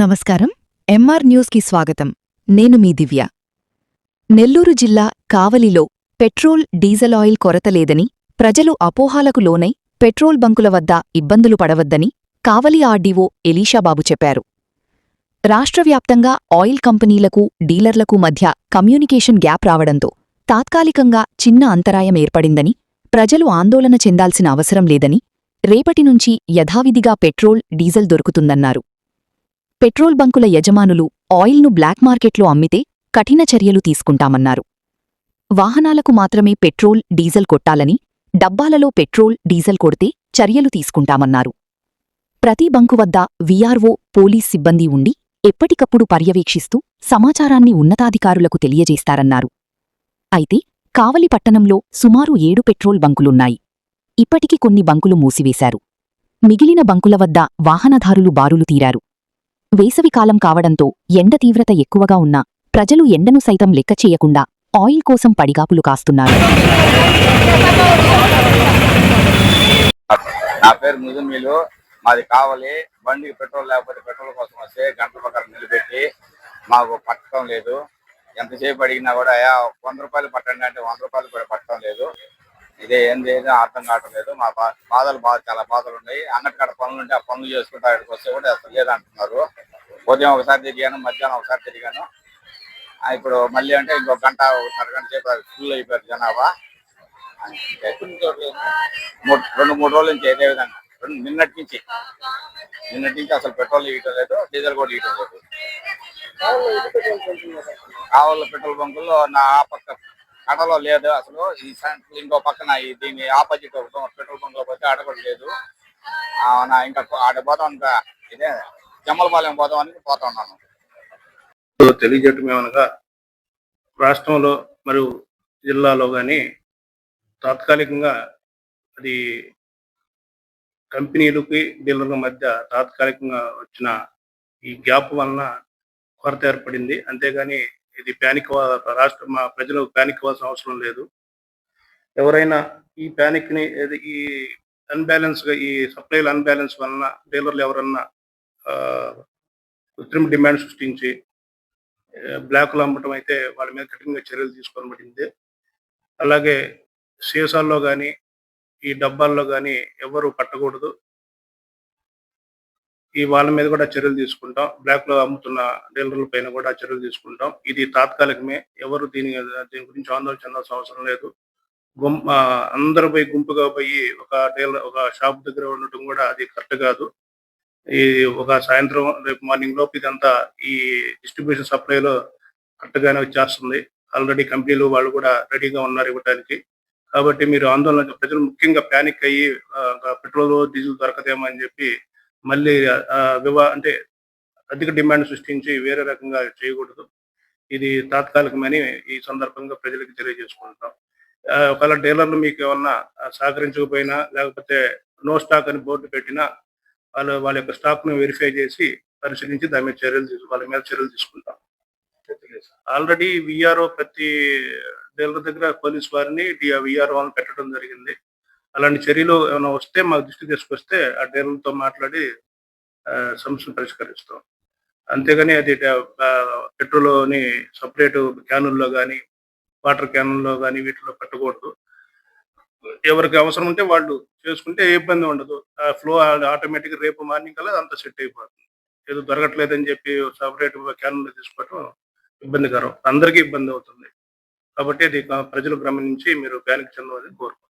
నమస్కారం. ఎంఆర్ న్యూస్కి స్వాగతం. నేను మీ దివ్య. నెల్లూరు జిల్లా కావలిలో పెట్రోల్, డీజిల్ ఆయిల్ కొరత లేదని, ప్రజలు అపోహాలకు లోనై పెట్రోల్ బంకుల వద్ద ఇబ్బందులు పడవద్దని కావలి ఆర్డీఓ ఎలీషాబాబు చెప్పారు. రాష్ట్రవ్యాప్తంగా ఆయిల్ కంపెనీలకు, డీలర్లకు మధ్య కమ్యూనికేషన్ గ్యాప్ రావడంతో తాత్కాలికంగా చిన్న అంతరాయం ఏర్పడిందని, ప్రజలు ఆందోళన చెందాల్సిన అవసరం లేదని, రేపటి నుంచి యథావిధిగా పెట్రోల్, డీజిల్ దొరుకుతుందన్నారు. పెట్రోల్ బంకుల యజమానులు ఆయిల్ను బ్లాక్ మార్కెట్లో అమ్మితే కఠిన చర్యలు తీసుకుంటామన్నారు. వాహనాలకు మాత్రమే పెట్రోల్, డీజిల్ కొట్టాలని, డబ్బాలలో పెట్రోల్, డీజిల్ కొడితే చర్యలు తీసుకుంటామన్నారు. ప్రతి బంకు వద్ద వీఆర్ఓ, పోలీస్ సిబ్బంది ఉండి ఎప్పటికప్పుడు పర్యవేక్షిస్తూ సమాచారాన్ని ఉన్నతాధికారులకు తెలియజేస్తారన్నారు. అయితే కావలి పట్టణంలో సుమారు 7 పెట్రోల్ బంకులున్నాయి. ఇప్పటికి కొన్ని బంకులు మూసివేశారు. మిగిలిన బంకుల వద్ద వాహనదారులు బారులు తీరారు. వేసవికాలం కావడంతో ఎండ తీవ్రత ఎక్కువగా ఉన్నా ప్రజలు ఎండను సైతం లెక్క చేయకుండా ఆయిల్ కోసం పడిగాపులు కాస్తున్నారు. నా పేరు ముజమీలు. మాది కావాలి. బండికి పెట్రోల్ లేకపోతే పెట్రోల్ కోసం వస్తే గంటల ప్రకారం నిలబెట్టి మాకు పట్టడం లేదు. ఎంతసేపు అడిగినా కూడా 100 రూపాయలు పట్టండి అంటే 100 రూపాయలు కూడా పట్టడం లేదు. ఇదే ఏం చేయడం అర్థం కావటం లేదు. మా బాధలు చాలా బాధలు ఉన్నాయి. అంగటికాడ పనులు ఉంటే ఆ పనులు చేసుకుంటూ అక్కడికి వస్తే కూడా అసలు లేదంటున్నారు. ఉదయం ఒకసారి తిరిగాను, మధ్యాహ్నం ఒకసారి తిరిగాను. ఇప్పుడు మళ్ళీ అంటే ఇంకో గంట, 1.5 గంట సేపు ఫుల్ అయిపోయారు జనాభా. 2-3 రోజుల నుంచి ఇదే విధంగా నిన్నటి నుంచి అసలు పెట్రోల్ ఇవ్వటం లేదు, డీజిల్ కూడా ఇవ్వటం లేదు. కావాలి పెట్రోల్ బంకుల్లో నా ఆ పక్క కడలో లేదు అసలు. ఈ ఇంకో పక్కన దీని ఆపోజిట్ పెట్రోల్ బంక్ లో పోతే ఆడ కూడా లేదు. నా ఇంకా ఆడ పోతాం, ఇంకా ఇదే జమ్మలపాలెం పోతాం అని పోతా ఉన్నాను. తెలియజేయటం ఏమనగా, రాష్ట్రంలో మరియు జిల్లాలో కానీ తాత్కాలికంగా అది కంపెనీలకి, డీలర్ల మధ్య తాత్కాలికంగా వచ్చిన ఈ గ్యాప్ వలన కొరత ఏర్పడింది. అంతేగాని ఇది మా ప్రజలు ప్యానిక్ అవ్వాల్సిన అవసరం లేదు. ఎవరైనా ఈ ప్యానిక్ని, ఈ అన్బ్యాలెన్స్గా, ఈ సప్లైల అన్బ్యాలెన్స్ వలన డీలర్లు ఎవరన్నా కృత్రిమ డిమాండ్ సృష్టించి బ్లాక్లో అమ్మటం అయితే వాళ్ళ మీద కఠినంగా చర్యలు తీసుకోబడింది. అలాగే సీసాల్లో కానీ, ఈ డబ్బాల్లో కానీ ఎవరు పట్టకూడదు. వాళ్ళ మీద కూడా చర్యలు తీసుకుంటాం. బ్లాక్లో అమ్ముతున్న డీలర్ల పైన కూడా చర్యలు తీసుకుంటాం. ఇది తాత్కాలికమే. ఎవరు దీని గురించి ఆందోళన చెందాల్సిన అవసరం లేదు. అందరూ పోయి గుంపుగా పోయి ఒక షాప్ దగ్గర ఉండటం కూడా అది కరెక్ట్ కాదు. ఒక సాయంత్రం, రేపు మార్నింగ్ లోపు ఇదంతా ఈ డిస్ట్రిబ్యూషన్ సప్లైలో కరెక్ట్గానే వచ్చేస్తుంది. ఆల్రెడీ కంపెనీలు వాళ్ళు కూడా రెడీగా ఉన్నారు ఇవ్వడానికి. కాబట్టి మీరు ఆందోళన, ప్రజలు ముఖ్యంగా ప్యానిక్ అయ్యి పెట్రోల్, డీజిల్ దొరకదేమో అని చెప్పి మళ్ళీ అంటే అధిక డిమాండ్ సృష్టించి వేరే రకంగా చేయకూడదు. ఇది తాత్కాలికమని ఈ సందర్భంగా ప్రజలకు తెలియజేసుకుంటాం. ఒకవేళ డీలర్లు మీకు ఏమన్నా సహకరించకపోయినా, లేకపోతే నో స్టాక్ అని బోర్డు పెట్టినా వాళ్ళ యొక్క స్టాక్ను వెరిఫై చేసి పరిశీలించి దాని మీద వాళ్ళ మీద చర్యలు తీసుకుంటాం. ఆల్రెడీ విఆర్ఓ ప్రతి డీలర్ దగ్గర పోలీస్ వారిని విఆర్ఓ పెట్టడం జరిగింది. అలాంటి చర్యలు ఏమైనా వస్తే మాకు దృష్టి తీసుకొస్తే ఆ డీలర్లతో మాట్లాడి సమస్యను పరిష్కరిస్తాం. అంతేగాని అది పెట్రోల్ని సపరేట్ క్యానుల్లో కానీ, వాటర్ క్యానుల్లో కానీ వీటిలో పెట్టకూడదు. ఎవరికి అవసరం ఉంటే వాళ్ళు చేసుకుంటే ఏ ఇబ్బంది ఉండదు. ఫ్లో ఆటోమేటిక్గా రేపు మార్నింగ్ కల్లా అంతా సెట్ అయిపోతుంది. ఏదో దొరకట్లేదని చెప్పి సపరేట్ క్యానుల్లో తీసుకోవటం ఇబ్బందికరం, అందరికీ ఇబ్బంది అవుతుంది. కాబట్టి అది ప్రజలు గమనించి మీరు ప్యానిక్ చెందవని కోరుకుంటున్నాను.